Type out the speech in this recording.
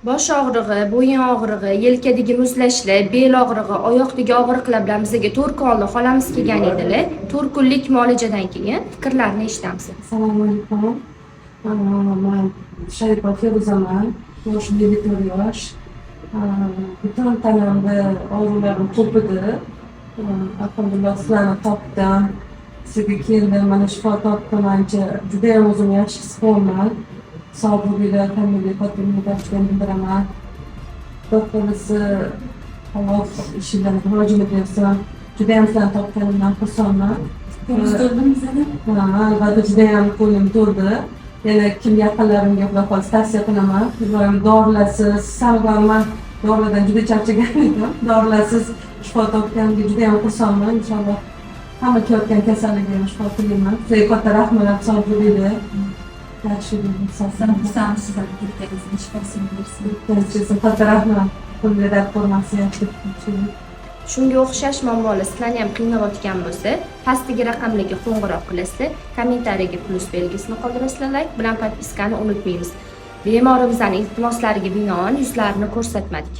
Bosh og'rig'i, bo'yin og'rig'i, yelkadagi muzlashlar, bel og'rig'i, oyoqdagi og'riqlar bilan bizga 4 kunlik xolamiz kelgan edilar. 4 kunlik muolajadan keyin fikrlarini eshitamiz. Assalomu alaykum. Men Sharipa Feruzaman. Yoshim 24 yosh. Butun tanamda og'riqlarim ko'p edi. Alhamdulillah sizlarni topdim. Sizga keldim. Mana shifo topdim. Ancha judayam o'zimni yaxshi his qilyapman. Sog' bo'linglar, familiya topilgan bildiraman. Doktorisi Alloh ishinglarni rivojini bersin. Judayam sizlarni topganimdan xursandman. Albatta judayam ko'nglim to'ldi. Yana kim yaqinlarimga xudo xohlasa tavsiya qilaman. Doim dorilarsiz, sababi men dorilardan juda charchagan edim. Dorilarsiz shifo topganimga judayam xursandman. Inshaalloh hamma kelayotgan kasalliklarga shifo tilayman. Sizga katta rahmat, sog' bo'linglar. Yaxshi bo'ling. Xursandman sizlarga kelganingizni, shifosini bersin. Katta rahmat. Qo'lingizda dard ko'rmasin, yaxshi. Shunga o'xshash muammolar sizlarni ham qiynayotgan bo'lsa, pastdagi raqamlarga qo'ng'iroq qilasizlar, kommentariyaga plus belgisini qoldirasizlar, like bilan podpiskani unutmaymiz. Bemorimizning iltimoslariga binoan yuzlarini ko'rsatmadik.